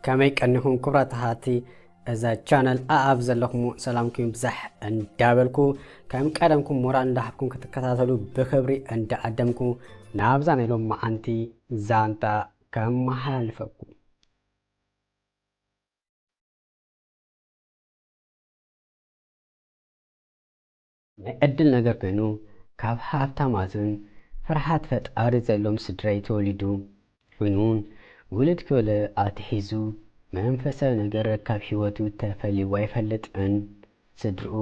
كميك أنكم كبرات هاتي إذا channel أبز لكم سلامكم بزح اندابلكو كم قدمكم مران لحبكم كتكتاتلو بخبري اند أدمكو نابزان لهم معنتي زانتا كم محالفكم أدل نجر كنو كاب حافتا مازن فرحات فت أرز لهم سدري تولدو فنون ولد كولا أتحيزو መንፈሳዊ ነገር ካብ ሕይወቱ ተፈልዩ ኣይፈልጥን ስድርኡ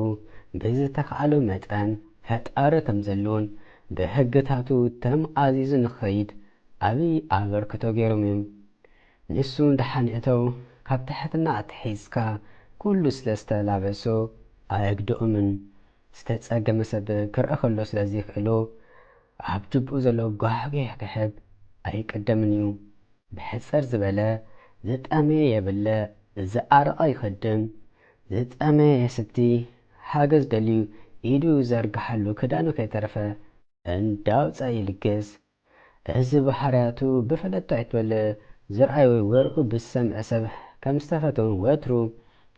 ብዝተኻእሎ መጠን ፈጣሪ ከም ዘለዎን ብሕግታቱ ተመኣዚዙ ንኽኸይድ ዓብዪ ኣበርክቶ ገይሮም እዮም። ንሱ እንዳሓኒእተው ካብ ትሕትና ኣትሒዝካ ኩሉ ስለ ዝተላበሶ ኣየግድኦምን ዝተጸገመ ሰብ ክርኢ ከሎ ስለዘይኽእሎ ኣብ ጅብኡ ዘሎ ጓሕጒሕ ክሕብ ኣይቀደምን እዩ። ብሕፅር ዝበለ ዝጠመየ የብለ ዝኣረቐ ይኽድን ዝጠመየ የስቲ ሓገዝ ደልዩ ኢዱ ዘርግሓሉ ክዳኑ ከይተረፈ እንዳውፀ ይልግስ። እዚ ባህርያቱ ብፈለጥቶ ኣይትበል ዝርኣይ ወይ ወርኡ ብዝሰምዐ ሰብ ከም ዝተፈተውን ወትሩ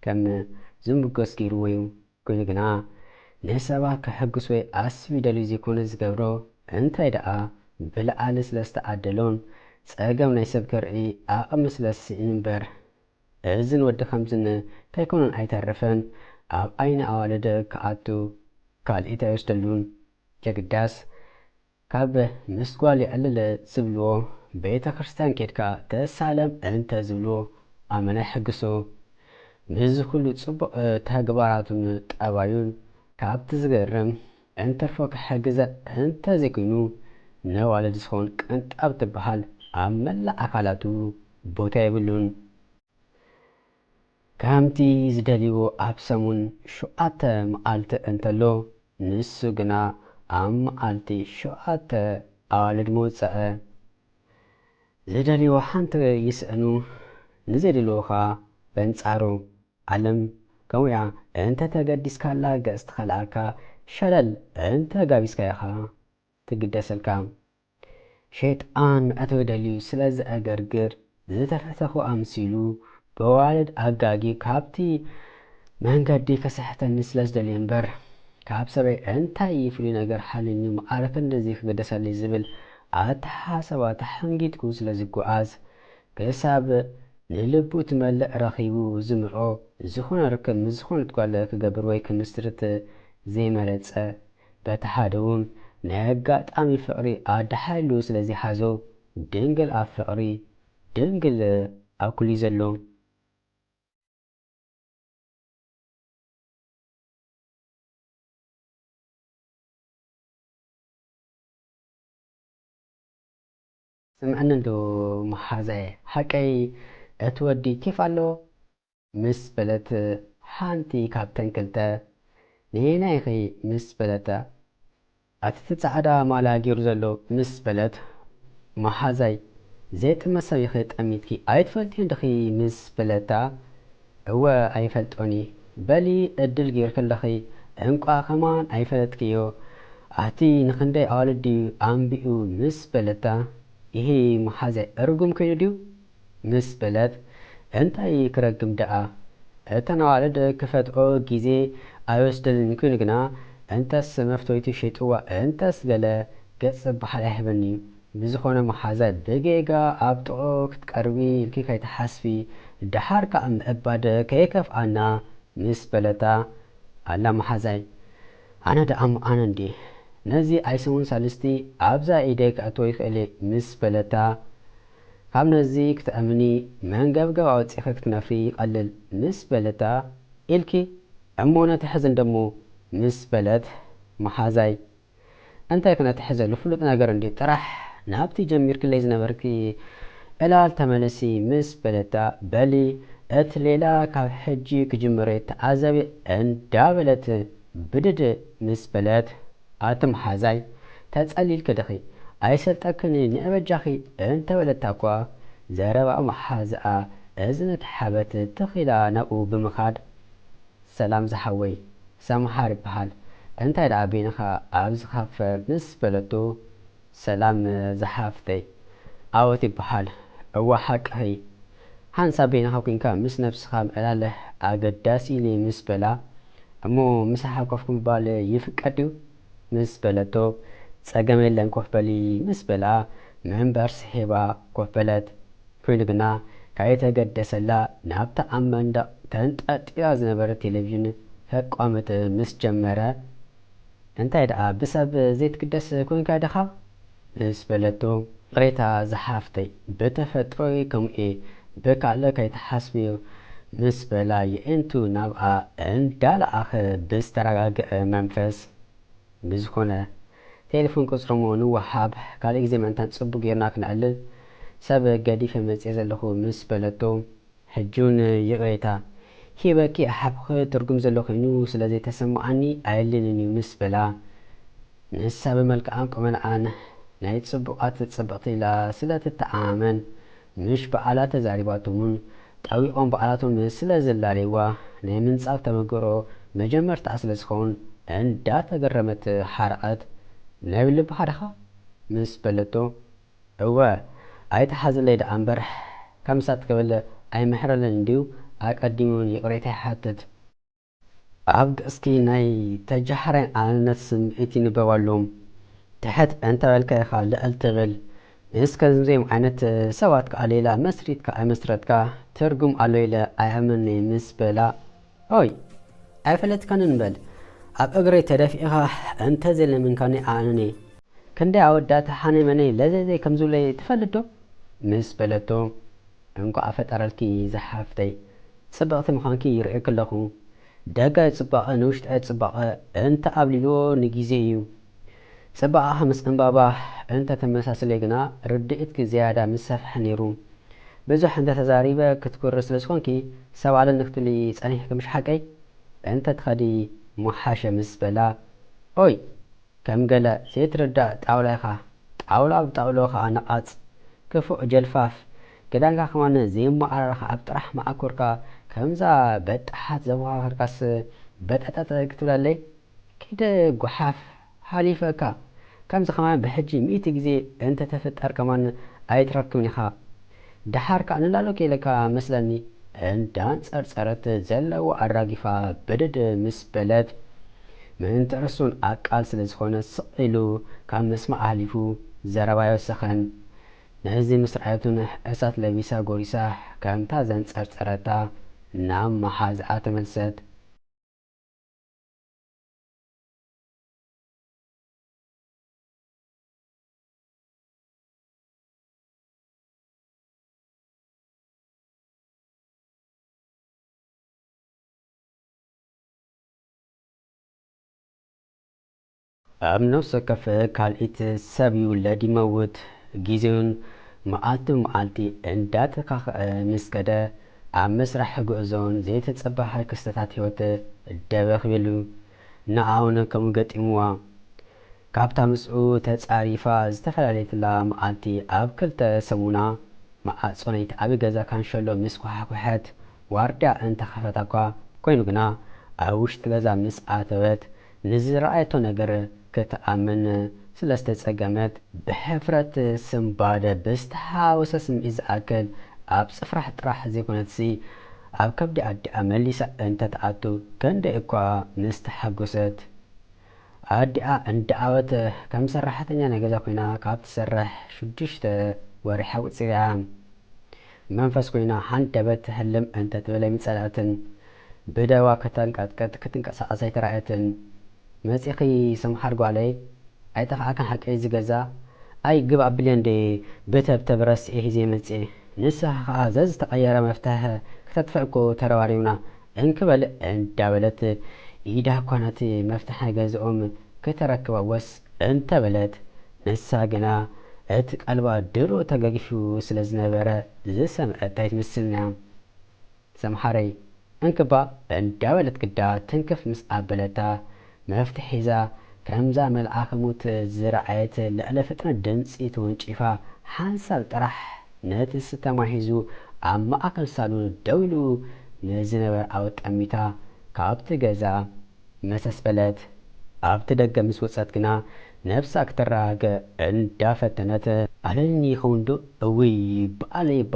ከም ዝምጎስ ገይርዎ እዩ። ኮይኑ ግና ንሰባት ክሕግስ ወይ ኣስቢ ደልዩ ዘይኮነ ዝገብሮ እንታይ ደኣ ብለዓሊ ስለ ዝተኣደሎን ጸገም ናይ ሰብ ከርኢ ኣቕሚ ስለ ዝስኢን እምበር እዝን ወዲ ከምዝን ከይኮነን ኣይተርፈን ኣብ ዓይኒ ኣዋልደ ክኣቱ ካልኢት ኣይወስደሉን የግዳስ ካብ ምስ ጓል ይዕልል ዝብልዎ ቤተ ክርስቲያን ኬድካ ተሳለም እንተ ዝብልዎ ኣመና ይሕግሶ። ብዚ ኩሉ ጽቡቕ ተግባራቱን ጠባዩን ካብቲ ዝገርም እንተርፎ ክሕግዘ እንተ ዘይኮይኑ ነዋልድ ዝኸውን ቅንጣብ ትበሃል ኣብ መላእ ኣካላቱ ቦታ የብሉን። ከምቲ ዝደልይዎ ኣብ ሰሙን 7 መዓልቲ እንተሎ ንሱ ግና ኣብ መዓልቲ 7 ኣዋልድ መውፅአ። ዝደልይዎ ሓንቲ ይስእኑ ንዘይደልዎኻ በንጻሩ ዓለም ከምኡያ እንተ ተገዲስካላ ገጽ ትኸልኣካ ሸለል እንተ ጋቢስካ ኢኻ ትግደሰልካ። ሸይጣን መእተዊ ደልዩ ስለ ዝኣገርግር ዝተፈተኹ ኣምሲሉ ብዋልድ ኣጋጊ ካብቲ መንገዲ ከስሕተኒ ስለ ዝደልዩ እምበር ካብ ሰበይ እንታይ ፍሉይ ነገር ሓልኒ መዓረፈ እንደዚህ ክግደሰለይ ዝብል ኣተሓሳስባ ተሓንጊጥኩ ስለ ዝጓዓዝ ክሳብ ንልቡ ትመልእ ረኺቡ ዝምዖ ዝኾነ ርክብ ምዝኾነት ጓል ክገብር ወይ ክምስርት ዘይመረፀ በቲ ሓደ እውን ናይ ኣጋጣሚ ፍቕሪ ኣዳሓይሉ ስለዘይሓዞ ድንግል ኣብ ፍቕሪ ድንግል ኣብ ኩሉ ዘሎ። ስምዐኒ ዶ መሓዛየ ሓቀይ እቲ ወዲ ኬፍ ኣሎ ምስ በለት ሓንቲ ካብተን ክልተ ንናይኺ ምስ በለታ ኣቲ ጻዕዳ ማላ ገይሩ ዘሎ ምስ በለት መሓዛይ ዘይጥመሰብ ኢኺ ጠሚትኪ ኣይትፈልጥዮ ድኺ ምስ በለታ እወ ኣይፈልጦኒ በሊ ዕድል ጌርክለኺ እንቋ ኸማን ኣይፈለጥክዮ ኣቲ ንኽንደይ ኣዋልዲ ኣንቢኡ ምስ በለታ ይሄ መሓዛይ እርጉም ኮይኑ ድዩ ምስ በለት እንታይ ክረግም ደኣ እተን ኣዋልድ ክፈትኦ ጊዜ ኣይወስደልን ኮይኑ ግና እንተስ መፍተይቱ ሸይጥዋ እንተስ ገለ ገጽ በሓል ኣይህበኒ ብዝኾነ መሓዛይ ብጌጋ ኣብ ጥቑ ክትቀርቢ ኢልኪ ከይተሓስቢ ድሓርካ ኣብ ምዕባደ ከየከፍኣና ምስ በለታ ኣላ መሓዛይ ኣነ ደኣምኣነ እንዲ ነዚ ኣይሰሙን ሳልስቲ ኣብዛ ኢደይ ክኣትዎ ይኽእል ምስ በለታ ካብ ነዚ ክትኣምኒ መንገብገብ ኣወፂኺ ክትነፍሪ ይቐልል ምስ በለታ ኢልኪ እሞ ነትሕዝን ደሞ ምስ በለት መሓዛይ እንታይ ክነትሕዘሉ ፍሉጥ ነገር እንዲ ጥራሕ ናብቲ ጀሚርክለይ ዝነበርኪ ዕላል ተመለሲ ምስ በለታ በሊ እቲ ሌላ ካብ ሕጂ ክጅምረ ተዓዘቢ እንዳበለት ብድድ ምስ በለት ኣቲ መሓዛይ ተጸሊልክ ድኺ ኣይሰልጠክን ንዕበጃኺ እንተ በለታ እኳ ዘረባ መሓዝኣ እዝነት ሓበት ትኺላ ናብኡ ብምኻድ ሰላም ዝሓወይ ሰምሓር ይበሃል እንታይ ደኣ ቤንኻ ኣብ ዝኻፈ ምስ በለቶ ሰላም ዝሓፍተይ ኣወት ይበሃል እዋ ሓቅኸይ ሓንሳብ በይንኻ ኮንካ ምስ ነፍስኻ ምዕላለህ ኣገዳሲ ኢሉ ምስ በላ እሞ ምሳሓ ኮፍ ምባል ይፍቀድ እዩ ምስ በለቶ ፀገም የለን ኮፍ በሊ ምስ በላ ምንባር ስሒባ ኮፍ በለት ኮይኑ ግና ካይተገደሰላ ናብታ ኣብ መንደቕ ተንጠልጢላ ዝነበረ ቴሌቭዥን ከቋምጥ ምስ ጀመረ እንታይ ደኣ ብሰብ ዘይትግደስ ኮንካ ድኻ ምስ በለቶ ቅሬታ ዝሓፍተይ ብተፈጥሮይ ከምኡ ብካልእ ከይተሓስብዮ ምስ በላ የእንቱ ናብኣ እንዳለኣኸ ብዝተረጋግአ መንፈስ ብዝኾነ ቴሌፎን ቁፅሮሞ ንወሃብ ካልእ ግዜ ምእንታን ፅቡቅ ጌርና ክንዕልል ሰብ ገዲፈ መፅእ ዘለኹ ምስ በለቶ ሕጂውን ይቕሬታ ሂበኪ ሓብኺ ትርጉም ዘሎ ኮይኑ ስለዘይተሰማዓኒ ኣየልንን እዩ ምስ በላ ንሳ ብመልክዓን ቁመንዓን ናይ ፅቡቃት ፅብቕቲ ኢላ ስለትተኣመን ምሽ በዓላ ተዛሪባቶምን ጣዊቖም በዓላቶም ስለ ዘላለይዋ ናይ ምንፃፍ ተመክሮ መጀመርታ ስለ ዝኸውን እንዳተገረመት ሓረቐት ናይ ልብኻ ድኻ ምስ በለቶ እወ ኣይተሓዝለይ ደኣ እምበር ከምሳት ክብል ኣይምሕረለን እንድዩ ኣቀዲሙን ይቕሬታ ይሓትት ኣብ ገጽኪ ናይ ተጃሕራይ ኣነነት ስምዒት ይንበባሎም ትሕት እንተበልካ ኢኻ ልዕል ትብል እስከዚኦም ዓይነት ሰባት ከዓ ሌላ መስሪትካ ኣይመስረትካ ትርጉም ኣሎ ኢለ ኣይኣምን ምስ በላ ኦይ ኣይፈለጥካን እንበል ኣብ እግረይ ተደፊእኻ እንተዘይለምንካኒ ኣነኒ ክንደይ ኣወዳት ሓነይ መነይ ለዘዘይ ከም ዝብለይ ትፈልጥ ዶ ምስ በለቶ እንኳ ፈጠረልኪ ዝሓፍተይ ጽብቕቲ ምዃንኪ ይርኢ ከለኹ ደጋይ ጽባቐ ንውሽጣይ ጽባቐ እንተ ኣብሊልዎ ንጊዜ እዩ ጽባቐኻ ምስ ዕምባባ እንተ ተመሳሰለ ግና ርድኢትኪ ዝያዳ ምስ ሰፍሐ ነይሩ ብዙሕ እንተ ተዛሪበ ክትኩሪ ስለ ዝኾንኪ ሰብኣለ ንክትብሊ ጸኒሕኪ ምሽ ሓቀይ እንተ ትኸዲ ሙሓሸ ምስ በላ ኦይ ከም ገለ ዘይትርዳእ ጣውላ ኢኻ ጣውላ ብጣውሎ ከዓ ነቓፅ ክፉእ ጀልፋፍ ገዳንካ ከማን ዘይመዓራርኻ ኣብ ጥራሕ ማዕኮርካ ከምዛ በጣሓት ዘመኻኸርካስ በጠጠጠ ክትብላለይ ከይደ ጓሓፍ ሓሊፈካ ከምዚ ከማን ብሕጂ 100 ግዜ እንተ ተፈጠር ከማን ኣይትረክብን ኢኻ ድሓርካ ንላሎ ከይለካ መስለኒ እንዳንፀርፀረት ዘለዎ ኣራጊፋ ብድድ ምስ በለት ምእንቲ ርሱን ኣቃል ስለ ዝኾነ ስቕ ኢሉ ካብ ምስማዕ ሓሊፉ ዘረባ ይወሰኸን ነዚ ምስ ረኣየቱን እሳት ለቢሳ ጎሪሳ ከምታ ዘንፀርፀረታ ናብ መሓዝኣ ተመልሰት ኣብ ነፍሲ ወከፍ ካልኢት ሰብ ይውለድ ይመውት ጊዜውን መዓልቲ ብመዓልቲ እንዳተኻኽአ ምስ ከደ ኣብ መስራሕ ጉዕዞን ዘይተፀባሓይ ክስተታት ህይወት ደበኽቢሉ ንኣውን ከምኡ ገጢምዋ ካብታ ምስኡ ተፃሪፋ ዝተፈላለየትላ መዓልቲ ኣብ ክልተ ሰሙና ማዓፆ ናይቲ ዓብዪ ገዛ ካንሸሎ ምስ ኳሓኩሐት ዋርድያ እንተኸፈታ እኳ ኮይኑ ግና ኣብ ውሽጢ ገዛ ምስ ኣተወት ንዝረኣየቶ ነገር ክትኣምን ስለ ዝተፀገመት ብሕፍረት ስምባደ ብዝተሓወሰ ስምዒት ዝኣክል ኣብ ፅፍራሕ ጥራሕ ዘይኮነትሲ ኣብ ከብዲ ኣዲኣ መሊሳ እንተተኣቱ ክንደይ እኳ ምስ ተሓጎሰት ኣዲኣ እንዳኣወት ከም ሰራሕተኛ ናይ ገዛ ኮይና ካብ ትሰርሕ 6 ወርሓ ውፅያ መንፈስ ኮይና ሓንደበት ህልም እንተትብል ኣይምፀላእትን ብደዋ ከተንቀጥቀጥ ክትንቀሳቐስ ኣይተራእየትን መፂኺ ስምሓር ጓለይ ኣይተኸኣከን ሓቀይ ዝገዛ ኣይ ግብ ኣቢልየ እንደ ብተብተብ ረሲኤ ሒዘ መፅእ ንስኻ ከዓ ዘዝተቐየረ መፍትሒ ክተጥፍዕ እኮ ተረባሪብና እንክበልእ እንዳበለት ኢዳ እኳ ነቲ መፍትሒ ናይ ገዝኦም ክተረክባ ወስ እንተበለት ንሳ ግና እቲ ቀልባ ድሮ ተገጊፉ ስለ ዝነበረ ዝሰምዐት ኣይትምስልና ሰምሓረይ እንክባ እንዳበለት ግዳ ትንክፍ ምስ ኣበለታ መፍትሒ ሒዛ ከምዛ መልኣኸ ሞት ዝረኣየት ልዕለ ፍጥነት ድምፂ ተወንጪፋ ሓንሳብ ጥራሕ ነቲ ስተማሂዙ ኣብ ማእከል ሳሎን ደው ኢሉ ንዝነበረ ዓወት ጠሚታ ካብቲ ገዛ መሰስ በለት ኣብቲ ደገ ምስ ወፀት ግና ነብሳ ክትረጋገ እንዳፈተነት ኣለኒ ይኸውን ዶ እውይ በኣለይባ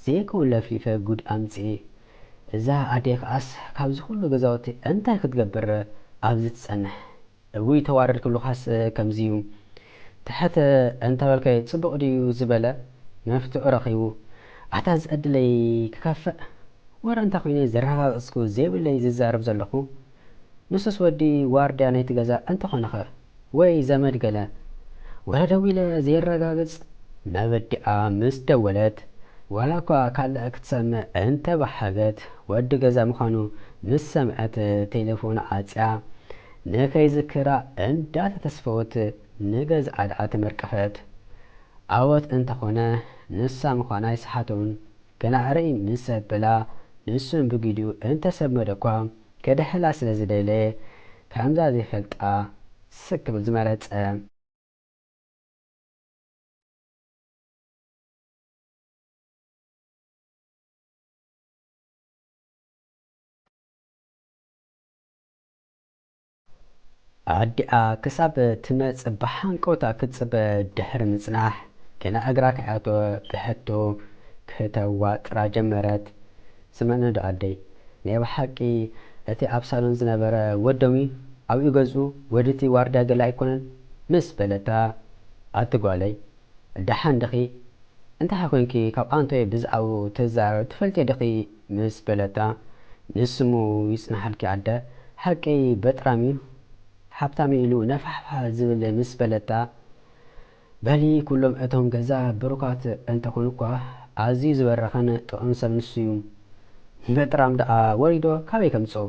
ዘይከውን ለፍሊፈ ጉድ ኣምፅእ እዛ ኣዴ ከኣስ ካብዚ ኩሉ ገዛውቲ እንታይ ክትገብር ኣብዚ ትጸንሕ? እውይ ተዋረድ ክብሉኻስ ከምዚ እዩ ትሕተ እንተበልከይ ጽቡቕ ድዩ ዝበለ መፍትዑ ረኺቡ ኣታ ዝዕድለይ ክከፍእ ወረ እንታ ኮይነ ዘረጋግጽኩ ዘይብለይ ዝዛረብ ዘለኹ ንሱስ ወዲ ዋርድያ ናይቲ ገዛ እንተኾነ ኸ ወይ ዘመድ ገለ ወላ ደው ኢለ ዘይረጋግጽ መበዲኣ ምስ ደወለት ዋላ እኳ ካልእ ክትሰምዕ እንተባሓገት ወዲ ገዛ ምዃኑ ምስ ሰምዐት ቴሌፎን ዓፅያ ንከይዝክራ እንዳተተስፈወት ንገዝኣ ድኣ ተመርቀፈት ዓወት እንተኾነ ንሳ ምዃና ይስሓቱን ገና ርአይ ምስ ኣበላ ንሱን ብጊድኡ እንተሰመደ እኳ ከድሕላ ስለ ዝደለየ ከምዛ ዘይፈልጣ ስክብል ዝመረፀ ኣዲኣ ክሳብ ትመጽእ ብሓንቆታ ክትጽበ ድሕሪ ምጽናሕ ገና እግራ ክኣቶ ብሕቶ ክተዋጥራ ጀመረት። ስመዕኒ ዶ ኣደይ ናይ ብሓቂ እቲ ኣብ ሳሎን ዝነበረ ወዶሚ ኣብኡ ገዝኡ ወድቲ ዋርዳ ገላ ኣይኮነን ምስ በለታ ኣትጓለይ ድሓን ድኺ እንታይ ኮንኪ ካብ ኣንቶይ ብዛዕባኡ ትዛረብ ትፈልጥየ ድኺ ምስ በለታ ንስሙ ይጽናሐልኪ ኣደ ሓቂ በጥራሚ ሓብታሚ ኢሉ ነፋሕፋ ዝብል ምስ በለታ በሊ ኩሎም እቶም ገዛ ብሩካት እንተኾኑ እኳ ኣዝዩ ዝበረኸን ጥዑም ሰብ ንሱ እዩ በጥራም ደኣ ወሪዶ ካበይ ከምፅኦ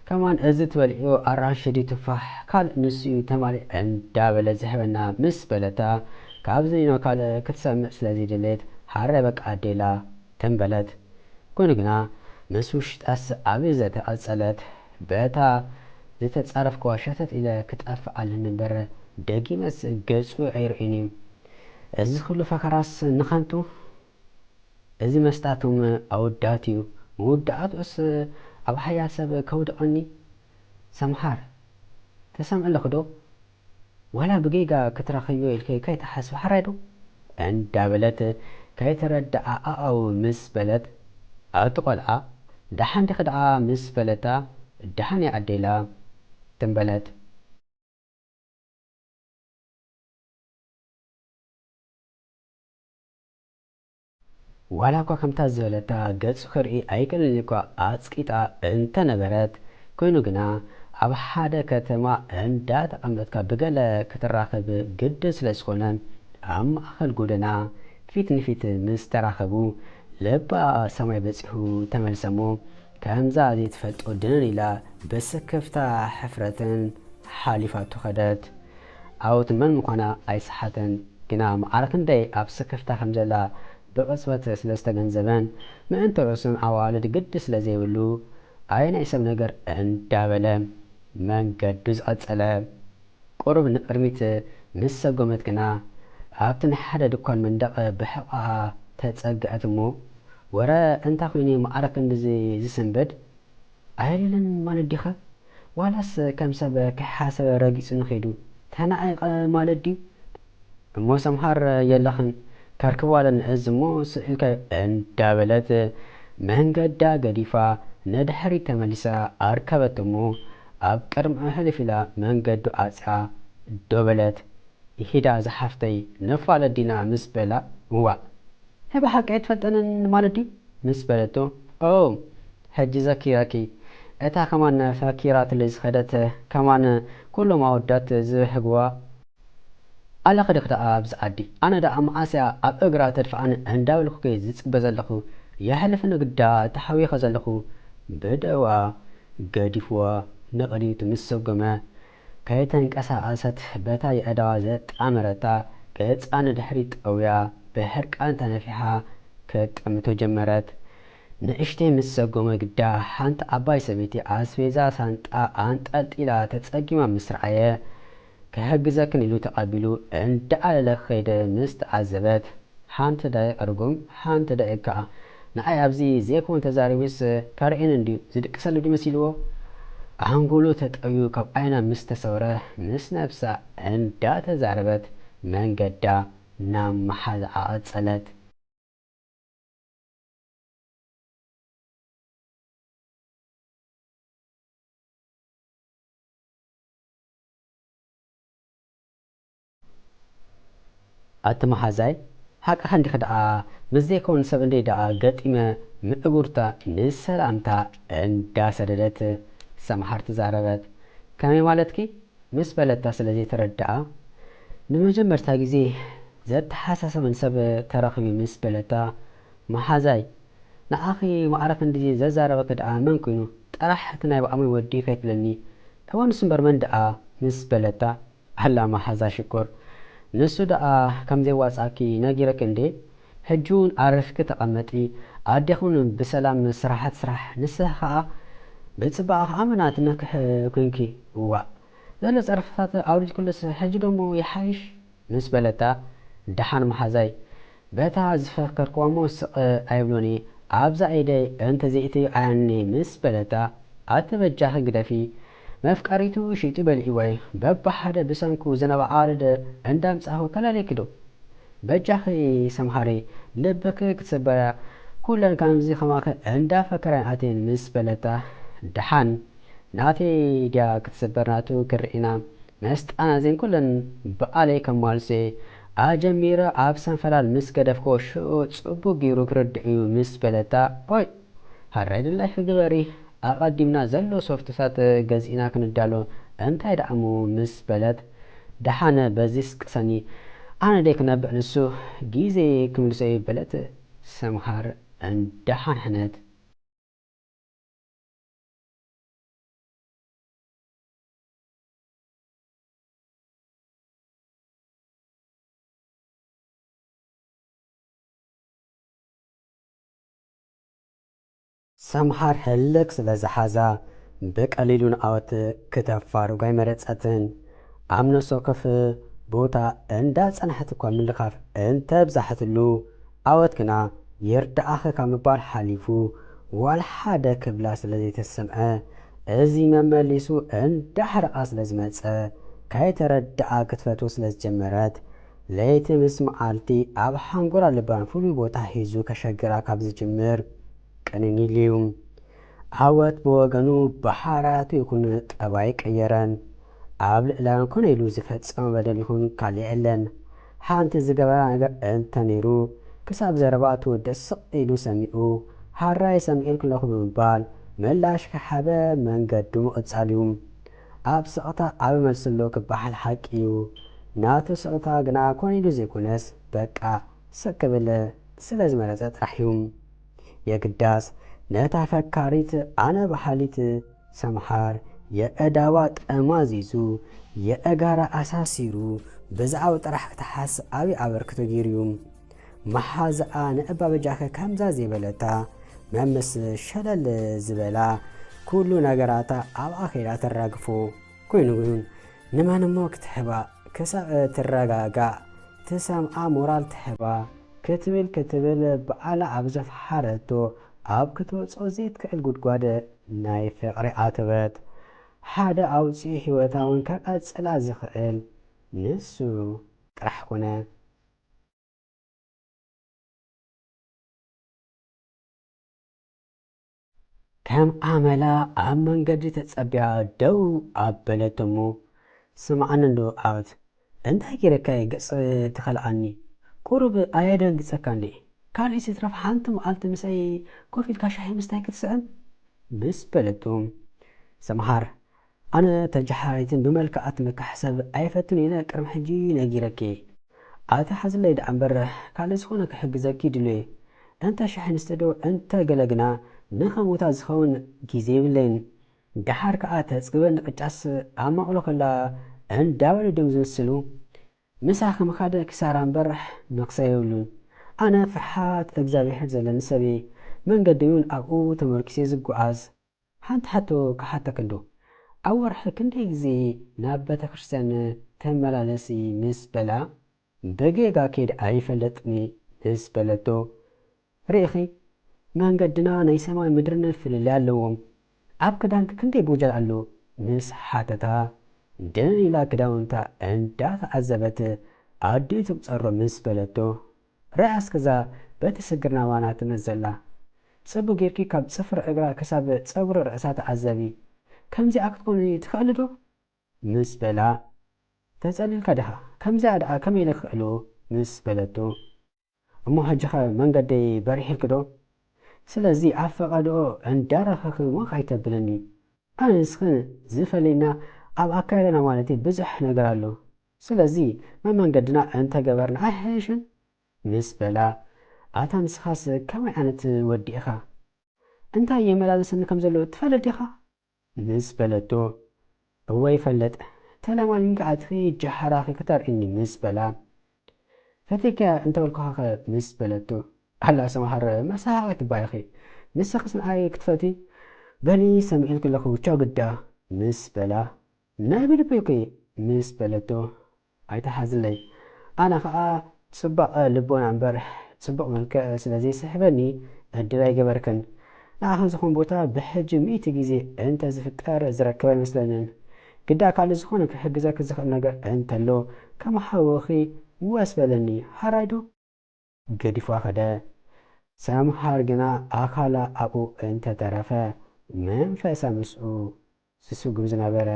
ከማን እዚ ትበልዕዮ ኣራንሺ ዲ ትፋሕ ካልእ ንሱ እዩ ተማሊ እንዳበለ ዝሕበና ምስ በለታ ካብዚ ኖ ካልእ ክትሰምዕ ስለዘይደለት ሓረ በቃ ኣዴላ ተንበለት ኮይኑ ግና ምስ ውሽጣስ ዓብዪ ዘተቐጸለት በታ ዝተጻረፍክዋ ሸተት ኢለ ክጠፍእ ኣለኒ እምበር ደጊመስ ገጹ ኣይርአን እዩ እዚ ኩሉ ፈከራስ ንኸንቱ እዚ መስታቶም ኣወዳት እዩ መወዳእቱስ ኣብ ሓያል ሰብ ከውድቐኒ ሰምሓር ተሰምዐለኹ ዶ ወላ ብጌጋ ክትረኸዮ ኢልከ ከይተሓስብ ሓራይ ዶ እንዳበለት ከይተረድኣ ኣኣው ምስ በለት ኣብቲ ቆልዓ ድሓን ዲኺ ደኣ ምስ በለታ ድሓን እያ ኣዴላ ትንበለት ዋላ እኳ ከምታ ዝበለታ ገጹ ክርኢ ኣይከልን እኳ ኣጽቂጣ እንተነበረት ኮይኑ ግና ኣብ ሓደ ከተማ እንዳተቐምጠትካ ብገለ ክትራኸብ ግድን ስለ ዝኾነ ኣብ ማእኸል ጎደና ፊት ንፊት ምስ ተራኸቡ ልባ ሰማይ በፂሑ ተመልሰ እሞ ከምዛ ዘይትፈልጦ ድንን ኢላ በስክፍታ ሕፍረትን ሓሊፋቱ ኸደት ዓወት መን ምዃና ኣይሰሓተን ግና መዓረ ክንደይ ኣብ ስክፍታ ከም ዘላ ብቕፅበት ስለ ዝተገንዘበን ምእንተ ርእሱን ኣዋልድ ግዲ ስለ ዘይብሉ ኣይ ናይ ሰብ ነገር እንዳበለ መንገዱ ዝቐጸለ ቁሩብ ንቕድሚት ምስ ሰጎመት ግና ኣብቲ ናይ ሓደ ድኳን መንደቕ ብሕቓ ተጸግዐት እሞ ወረ እንታ ኮይኒ መዓረ ክንዲ ዝስንበድ ኣይደለን ማለት ዲኸ ዋላስ ከም ሰብ ከይሓሰበ ረጊጹ ንኸይዱ ተናዓይቐ ማለት ድዩ እሞ ሰምሃር የለኽን ከርክቧለ ንእዝ እሞ ስኢልካዮ እንዳበለት መንገዳ ገዲፋ ነድሕሪ ተመሊሳ ኣርከበት እሞ ኣብ ቅድሚኡ ሕልፍ ኢላ መንገዱ ኣፅያ ዶበለት ይሂዳ ዝሓፍተይ ነፋለት ዲና ምስ በላ እዋ ህባ ሓቂ ኣይትፈልጠንን ማለት ድዩ ምስ በለቶ ኦ ሕጂ ዘኪራኪ እታ ከማን ፈኪራት ዝኸደት ከማን ኩሎም ኣወዳት ዝሕግዋ ኣላኸ ደኣ ብዝዓዲ ኣነ ደኣ መዓስያ ኣብ እግራ ተድፍኣን እንዳበልኩ ዝጽበ ዘለኹ የሕልፍ ንግዳ ተሓዊኸ ዘለኹ ብደዋ ገዲፍዋ ንቕድሚቱ ምስ ሰጎመ ከይተንቀሳቐሰት በታ የአዳዋ ዘጣመረታ ገጻ ንድሕሪ ጠውያ ብሕርቃን ተነፊሓ ከጥምቶ ጀመረት ንእሽተይ ምስ ሰጎመ ግዳ ሓንቲ ዓባይ ሰበይቲ ኣስቤዛ ሳንጣ ኣንጠልጢላ ተጸጊማ ምስ ረኣየ ከሕግዘክን ኢሉ ተቐቢሉ እንዳኣለለ ኸይደ ምስ ተዓዘበት ሓንቲ ደቂቕ ርጉም ሓንቲ ደቂቕ ከዓ ንዓይ ኣብዚ ዘይኮን ተዛሪቡስ ካርኤን እንድዩ ዝድቅሰሉ ድ መሲልዎ ኣንጎሎ ተጠውዩ ካብ ዓይና ምስ ተሰውረ ምስ ነፍሳ እንዳተዛረበት መንገዳ ናብ መሓዝ ዓቐጸለት ኣተመሓዛይ ሓቂ ንዲኺ ደኣ ምስ ዘይኮን ሰብ እንደይ ደኣ ገጢመ ምእጉርታ ንሰላምታ እንዳሰደደት ሰምሓር ትዛረበት። ከመይ ማለትኪ ምስ በለታ ስለ ዘይተረድኣ ንመጀመርታ ግዜ ዘተሓሳሰበን ሰብ ተረኺቢ ምስ በለታ መሓዛይ ንኣኺ ማዕረፍ እንዲ ዘዛረበክ ደኣ መን ኮይኑ ጥራሕ እቲ ናይ ባዕሞይ ወዲ ከይፍለኒ እዋን ንሱ እምበር መን ደኣ ምስ በለታ ኣላ መሓዛ ሽኩር ንሱ ደኣ ከምዘይዋፃእኪ ነጊረክ እንዴ ሕጂ እውን ኣረፍኪ ተቐመጢ ኣዴኹን ብሰላም ስራሓት ስራሕ ንስኻ ከዓ ብፅባቐ ከዓ መናት ነክሕ ኮንኪ እዋእ ዘሎ ፀርፍታት ኣውሪድ ኩልስ ሕጂ ደሞ ይሓይሽ ምስ በለታ ደሓን መሓዛይ በታ ዝፈከርክዋ ሞ ስቕ ኣይብሎኒ ኣብዛ ኢደይ እንተዘይእቲ ኣያኒ ምስ በለታ ኣተበጃኺ ግደፊ መፍቀሪቱ ሽጡ በልዒወይ በባሓደ ብሰንኩ ዝነበዓልደ እንዳምፃሁ ከላለይክዶ በጃኺ ሰምሃሪ ልብክ ክትስበራ ኩለን ከምዚ ከማኸ እንዳፈከራይ ኣቴን ምስ በለታ ደሓን ናተይ ድያ ክትስበር ናቱ ክርኢና መስጣና ዜን ኩለን በኣለይ ከማልሴ ኣጀሚረ ኣብ ሰንፈላል ምስ ገደፍኮ ሽዑ ፅቡቅ ገይሩ ክርድዕ እዩ ምስ በለታ ኦይ ሃራይ ድላይ ክግበሪ ኣቐዲምና ዘሎ ሶፍትታት ገዚእና ክንዳሎ እንታይ ደኣሙ ምስ በለት ደሓነ በዚ ስቅሰኒ ኣነ ደይ ክነብዕ ንሱ ጊዜ ክምልሶ በለት ሰምሃር እንዳሓን ሕነት ሰምሃር ሕልክ ስለ ዝሓዛ ብቀሊሉ ንኣወት ክተፋርጓ ይመረፀትን ኣብ ነፍሲ ወከፍ ቦታ እንዳፀናሕት እኳ ምልኻፍ እንተብዛሕትሉ ኣወት ግና ይርዳኣኸ ካብ ምባል ሓሊፉ ዋላ ሓደ ክብላ ስለ ዘይተሰምዐ እዚ መመሊሱ እንዳሕረቓ ስለ ዝመፀ ካይተረዳኣ ክትፈትዎ ስለ ዝጀመረት ለይቲ ምስ መዓልቲ ኣብ ሓንጎላ ልባን ፍሉይ ቦታ ሒዙ ከሸግራ ካብ ዝጅምር ቅንኒልዩ ዓወት ብወገኑ ብሓራቱ ይኹን ጠባይ ቀየረን ኣብ ልዕላን ኮነ ኢሉ ዝፈፀመ በደል ይኹን ካልእ የለን ሓንቲ ዝገበራ ነገር እንተ ነይሩ ክሳብ ዘረባ ትወደእ ስቕ ኢሉ ሰሚዑ ሃራይ ሰሚዕን ክለኹ ብምባል ምላሽ ከሓበ መንገዱ ምቕፃል እዩ ኣብ ስቕታ ዓብ መልስሎ ክበሃል ሓቂ እዩ ናቱ ስቕታ ግና ኮነ ኢሉ ዘይኮነስ በቃ ስቕ ክብል ስለ ዝመረፀ ጥራሕ እዩ የግዳስ ነታ ፈካሪት ኣነ ባሓሊት ሰምሓር የእዳዋ ጠማዚዙ የእጋራ ኣሳሲሩ ብዛዕባ ጥራሕ ክትሓስብ ዓብዪ ኣበርክቶ ገይሩ እዩ መሓዝኣ ንእባ በጃኸ ከምዛ ዘይበለታ መምስ ሸለል ዝበላ ኩሉ ነገራታ ኣብኣ ኸይዳ ተራግፎ ኮይኑ ግን ንመን እሞ ክትሕባ ክሳብ ትረጋጋእ ትሰምዓ ሞራል ትሕባ ክትብል በዓላ ኣብ ዘፍሓረቶ ኣብ ክትወፆ ዘይትክእል ጉድጓድ ናይ ፍቕሪ ኣትበት ሓደ ኣውፂኡ ሂወታ እውን ከቐፅላ ዝኽእል ንሱ ጥራሕ ኮነ ከም ኣመላ ኣብ መንገዲ ተፀቢያ ደው ኣበለቶ እሞ ስምዓኒ እንዶ ዓወት እንታይ ጌረካይ ገፅ ትኸልኣኒ ቁሩብ ኣየደንግፀካ እንዴ ካልእ ሲትረፍ ሓንቲ መዓልቲ ምሳይ ኮፍ ኢልካ ሻሂ ምስታይ ክትስዕም ምስ በለቶም ሰምሃር ኣነ ተጀሓሪትን ብመልክዓት ምካሕሰብ ኣይፈትን ኢነ ቅድሚ ሕጂ ነጊረኪ ኣቲ ሓዝለይ ደኣ እምበር ካልእ ዝኾነ ክሕግዘኪ ድልየ እንተ ሻሂ ንስተዶ እንተ ገለግና ንኸምውታ ዝኸውን ግዜ የብለይን ድሓር ከዓ ተፅግበኒ ቅጫስ ኣብ መቕሎ ከላ እንዳበሉ ድም ዝምስሉ ምሳኺ ምኻደ ክሳራ እምበር መክሰ የብሉን ኣነ ፍርሓት እግዚኣብሔር ዘለኒ ሰብ መንገዲ እውን ኣብኡ ተመርኪሴ ዝጓዓዝ ሓንቲ ሓቶ ክሓተክ እንዶ ኣብ ወርሒ ክንደይ ግዜ ናብ ቤተ ክርስቲያን ተመላለሲ ምስ በላ ብጌጋ ከይድ ኣይፈለጥኒ ምስ በለቶ ርኢኺ መንገድና ናይ ሰማይ ምድርን ፍልልይ ኣለዎም ኣብ ክዳንክ ክንደይ ቦጃል ኣሎ ምስ ሓተታ ደን ኢላ ክዳውንታ እንዳተዓዘበት ኣዲኡ ትቁፀሮ ምስ በለቶ ርኣስ ከዛ በቲ ስግርና ዋና ትመዘላ ፅቡቅ ጌርኪ ካብ ፅፍሪ እግራ ክሳብ ፀጉሪ ርእሳ ተዓዘቢ ከምዚኣ ክትኮኒ ትኽእል ዶ ምስ በላ ተፀሊልካ ድኻ ከምዚኣ ደኣ ከመይ ኢለ ክኽእሉ ምስ በለቶ እሞ ሕጂኸ መንገደይ በሪሒልክዶ ስለዚ ኣብ ፈቐድኦ እንዳረኸኺ ሞኻ ይተብለኒ ኣንስኽን ዝፈለይና ኣብ ኣካይደና ማለት ብዙሕ ነገር ኣሎ ስለዚ መመንገድና እንተገበርና ኣይሕሽን ምስ በላ ኣታ ንስኻስ ከመይ ዓይነት ወዲ ኢኻ እንታይ የመላለሰኒ ከም ዘሎ ትፈልጥ ዲኻ ምስ በለቶ እወ ይፈለጥ ተለማኒንካ ኣትኺ ጀሓራኺ ክተርእኒ ምስ በላ ፈቲካ እንተበልኩኻ ምስ በለቶ ኣላ ሰምሃር መሳሓቂ ትባይኺ ንስኽስ ንኣይ ክትፈቲ በሊ ሰሚዒት ክለኹ ቻው ግዳ ምስ በላ ናይ ብልበይኮ ምስ በለቶ ኣይተሓዝለይ ኣነ ከዓ ጽባቐ ልቦና እምበር ጽቡቕ መልክዕ ስለዚ ስሕበኒ ዕድል ኣይገበርክን ንኣኸ ዝኾን ቦታ ብሕጂ 100 ግዜ እንተ ዝፍጠር ዝረክብ ኣይመስለንን ግዳ ካልእ ዝኾነ ክሕግዘክ ዝኽእል ነገር እንተሎ ከመሓወኺ ወስ በለኒ ሓራይዶ ገዲፏ ኸደ ሰምሃር ግና ኣካላ ኣብኡ እንተተረፈ መንፈሳ ምስኡ ዝስጉም ዝነበረ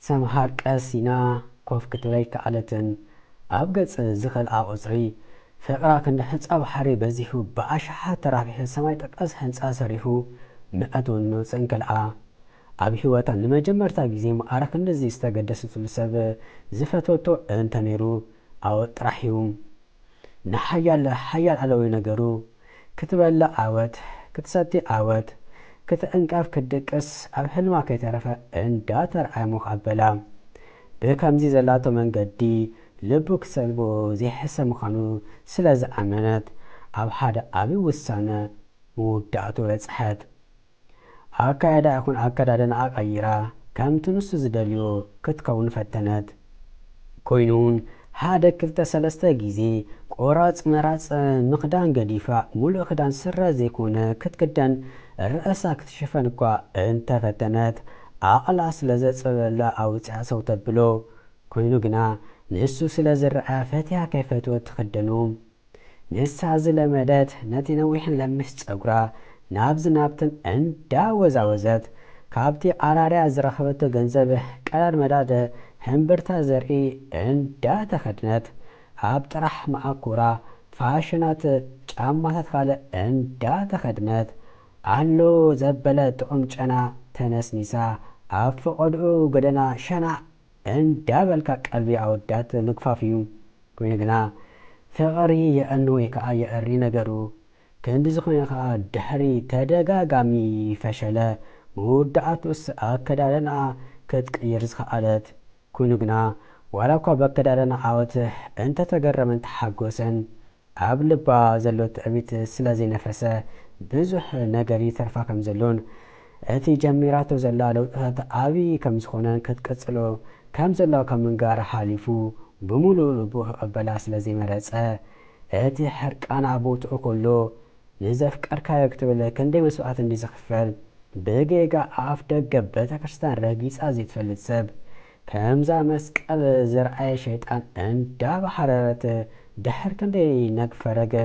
ሰምሃር ቀሲና ኮፍ ክትበይ ከኣለትን ኣብ ገጽ ዝኽልኣ ቁፅሪ ፍቕራ ክንዲ ሕንፃ ባሕሪ በዚሑ ብኣሽሓት ተራፊሑ ሰማይ ጠቀስ ህንፃ ሰሪሑ ምእቱን መውፅእን ከልኣ ኣብ ህይወታ ንመጀመርታ ግዜ መዓረ ክንዲዚ ዝተገደሰትሉ ሰብ ዝፈተቶ እንተ ነይሩ ኣወት ጥራሕ እዩ ንሓያል ኣለዊ ነገሩ ክትበላ ዓወት ክትሰቲ ዓወት ክትዕንቀፍ ክትድቅስ ኣብ ሕልማ ከይተረፈ እንዳተርኣይ ሙኽ ኣበላ ብከምዚ ዘላቶ መንገዲ ልቡ ክሰልቦ ዘይሕሰብ ምዃኑ ስለ ዝኣመነት ኣብ ሓደ ዓብዪ ውሳነ ምውዳእቱ በፅሐት ኣካያዳ ይኹን ኣከዳድና ቀይራ ከምቲ ንሱ ዝደልዮ ክትከውን ፈተነት ኮይኑን ሓደ 2-3 ግዜ ቆራፅ መራፅ ምኽዳን ገዲፋ ሙሉእ ክዳን ስረ ዘይኮነ ክትክደን ርእሳ ክትሽፈን እኳ እንተፈተነት ኣቕላ ስለ ዘፅበላ ኣውፅያ ሰው ተብሎ ኮይኑ ግና ንሱ ስለ ዝረአ ፈትያ ከይፈትወ ትኽደኑ ንሳ ዝለመደት ነቲ ነዊሕን ለምስ ፀጉራ ናብዚ ናብትን እንዳወዛወዘት ካብቲ ኣራርያ ዝረኸበቶ ገንዘብ ቀዳድ መዳድ ሕምብርታ ዘርኢ እንዳተኸድነት ኣብ ጥራሕ ማዕኩራ ፋሽናት ጫማታት ካልእ እንዳተኸድነት ኣሎ ዘበለ ጥዑም ጨና ተነስኒሳ ኣብ ፍቐድኡ ጎደና ሸናዕ እንዳበልካ ቀልቢ ኣወዳት ምግፋፍ እዩ ኮይኑ ግና ፍቕሪ የአኑ ወይ ከዓ የእሪ ነገሩ ክንዲ ዝኾነ ከዓ ድሕሪ ተደጋጋሚ ፈሸለ መወዳእቱስ ኣከዳድና ክትቅይር ዝኸኣለት ኮይኑ ግና ዋላ እኳ በኣከዳድና ዓወት እንተተገረመን ተሓጎሰን ኣብ ልባ ዘሎ ትዕቢት ስለ ዘይነፈሰ ብዙሕ ነገር ይተርፋ ከም ዘሎን እቲ ጀሚራቶ ዘላ ለውጥታት ዓብዪ ከም ዝኾነን ክትቅፅሎ ከም ዘለዋ ካብ ምንጋር ሓሊፉ ብምሉእ ልቡ ክቕበላ ስለ ዘይመረፀ እቲ ሕርቃና ቦትኡ ከሎ ንዘፍቀርካዮ ክትብል ክንደይ መስዋዕት እንዲ ዝኽፈል ብጌጋ ኣፍ ደገ ቤተ ክርስቲያን ረጊፃ ዘይትፈልጥ ሰብ ከምዛ መስቀል ዝረኣየ ሸይጣን እንዳባሓረረት ድሕር ክንደይ ነግፈረገ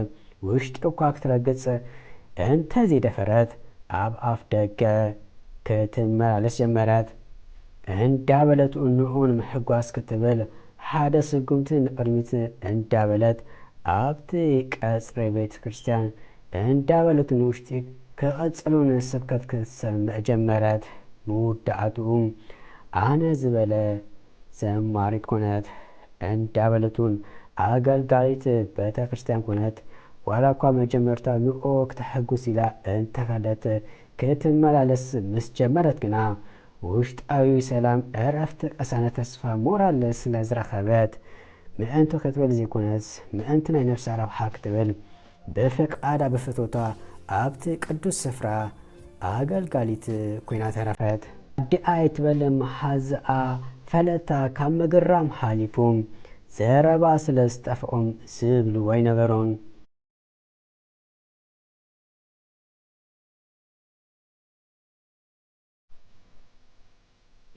ውሽጢ እኳ ክትረግፅ እንተዘይደፈረት ኣብ ኣፍ ደገ ክትመላለስ ጀመረት እንዳበለት ንኡን ምሕጓስ ክትብል ሓደ ስጉምቲ ንቅድሚት እንዳበለት ኣብቲ ቀፅሪ ቤተ ክርስቲያን እንዳበለት ንውሽጢ ክቕፅሉን ስብከት ክትሰምዕ ጀመረት ምውዳእትኡ ኣነ ዝበለ ዘማሪት ኮነት እንዳበለቱን ኣገልጋሊት ቤተ ክርስቲያን ኮነት ዋላ እኳ መጀመርታ ንኦ ክትሐጉስ ኢላ እንተኸደት ክትመላለስ ምስ ጀመረት ግና ውሽጣዊ ሰላም ዕረፍቲ ቀሳነ ተስፋ ሞራል ስለ ዝረኸበት ምእንቲ ክትብል ዘይኮነስ ምእንቲ ናይ ነፍሳ ረብሓ ክትብል ብፍቃዳ ብፍቶታ ኣብቲ ቅዱስ ስፍራ ኣገልጋሊት ኮይና ተረፈት ኣዲኣ ይትበል መሓዝኣ ፈለጥታ ካብ ምግራም ሓሊፎም ዘረባ ስለ ዝጠፍኦም ዝብሉ ኣይነበሮን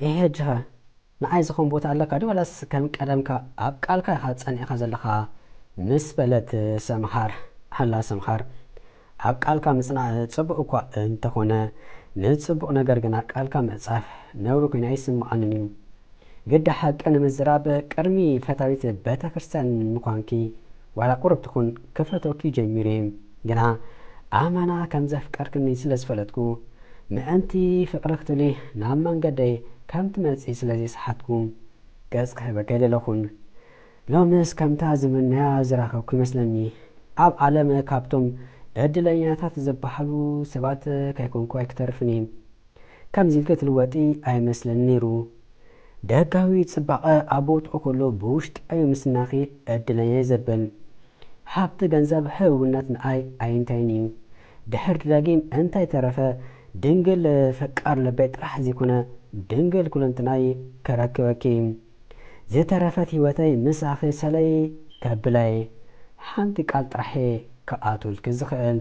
ይሄ ጅኻ ንዓይ ዝኾን ቦታ ኣለካ ዲ ዋላስ ከም ቀደምካ ኣብ ቃልካ ኢኻ ፀኒዕኻ ዘለኻ ምስ በለት ሰምሃር ኣላ ሰምሃር ኣብ ቃልካ ምጽናዕ ጽቡቕ እኳ እንተኾነ ንጽቡቕ ነገር ግና ቃልካ ምዕጻፍ ነውሪ ኮይኑ ኣይስምዓንን እዩ ግዲ ሓቂ ንምዝራብ ቅድሚ ፈታዊት ቤተ ክርስቲያን ምዃንኪ ዋላ ቁርብ ትኹን ክፈተኪ ጀሚረ ግና ኣመና ከም ዘፍቀርክኒ ስለ ዝፈለጥኩ ምእንቲ ፍቕሪ ክትብሊ ናብ መንገደይ ከም ትመጽእ ስለ ዘይሰሓትኩ ገጽ ክህበከ የለኹን ሎምስ ከምታ ዝምነያ ዝራኸብኩ ይመስለኒ ኣብ ዓለም ካብቶም ዕድለኛታት ዝበሃሉ ሰባት ከይኮንኩ ኣይክተርፍኒ ከምዚ ክትልወጢ ኣይመስለኒ ነይሩ ደጋዊ ጽባቐ ኣብ ቦትኡ ከሎ ብውሽጣዊ ምስናኺ ዕድለኛ ዘብል ሃብቲ ገንዘብ ህውነት ንኣይ ኣይንታይን እዩ ድሕር ዳጊም እንታይ ተረፈ ድንግል ፍቃር ልበይ ጥራሕ ዘይኮነ ድንግል ኩለንትናይ ከረክበኪ ዝተረፈት ህይወተይ ምሳኺ ሰለይ ከብላይ ሓንቲ ቃል ጥራሐ ክኣቱልክ ዝኽእል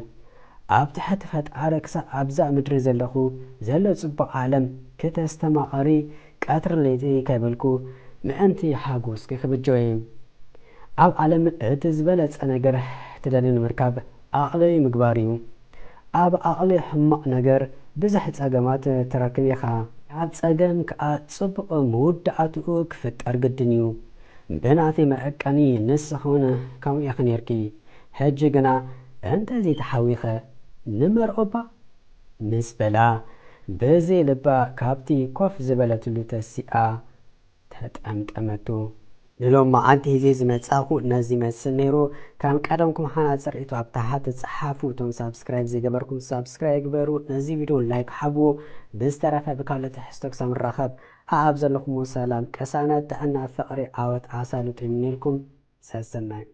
ኣብ ትሕቲ ፈጣሪ ክሳብ ኣብዛ ምድሪ ዘለኹ ዘሎ ጽቡቕ ዓለም ክተስተማቐሪ ቀትሪ ለይቲ ከይበልኩ ምእንቲ ሓጎስኪ ክብጀወ ኣብ ዓለም እቲ ዝበለጸ ነገር ትደልዩ ንምርካብ ኣቕሊ ምግባር እዩ ኣብ ኣቕሊ ሕማቕ ነገር ብዙሕ ጸገማት ትረክብ ኢኻ ኣብ ጸገም ከዓ ጽቡቕ መወዳእትኡ ክፍጠር ግድን እዩ ብናተይ መዐቀኒ ንስኹን ከምኡ ኢኺ ነርኪ ሕጂ ግና እንተዘይተሓዊኸ ንመርኦባ ምስ በላ በዘይ ልባ ካብቲ ኮፍ ዝበለትሉ ተሲኣ ተጠምጠመቱ ንሎም መዓልቲ ሂዜ ዝመጻኹ ነዚ መስል ነይሩ ከም ቀደምኩም ሓናፅር ኣብ ታሕቲ ጸሓፉ እቶም ሳብስክራይብ ዘይገበርኩም ሳብስክራይብ ግበሩ ነዚ ቪድዮ ላይክ ሓብዎ ብዝተረፈ ብካልኦት ትሕዝቶ ክሳብ ንራኸብ ኣብ ዘለኹም ሰላም ቅሳነት ጥዕና ፍቕሪ ዓወት ኣሳልጡ ይምነልኩም ሰሰናይ